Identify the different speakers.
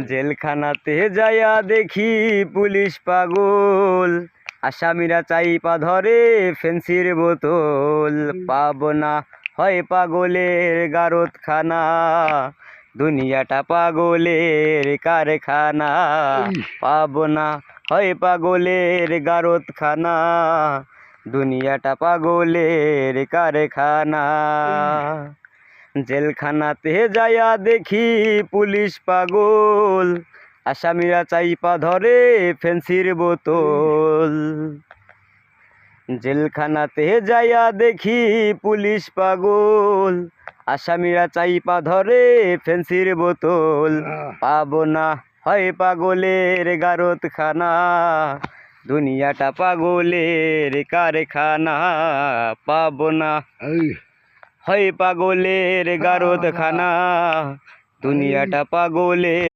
Speaker 1: জেলখানাতে যাইয়া দেখি পুলিশ পাগল, আসামিরা চাইপা ধরে ফেন্সির বোতল। পাবো না হয় পাগলের গারদখানা, দুনিয়াটা পাগলের কারখানা। পাবো না হয় পাগলের গারদখানা, দুনিয়াটা পাগলের কারখানা। জেলখানাতে যাইয়া দেখি পুলিশ পাগল, আসামিরা চাইপা ধরে ফেন্সির বোতল। জেলখানাতে যাইয়া দেখি পুলিশ পাগল, আসামিরা চাইপা ধরে ফেন্সির বোতল। পাবো না হয় পাগলের গারদখানা, দুনিয়াটা পাগলের কারখানা। পাবো না হয় পাগলের গারদখানা, দুনিয়াটা পাগলের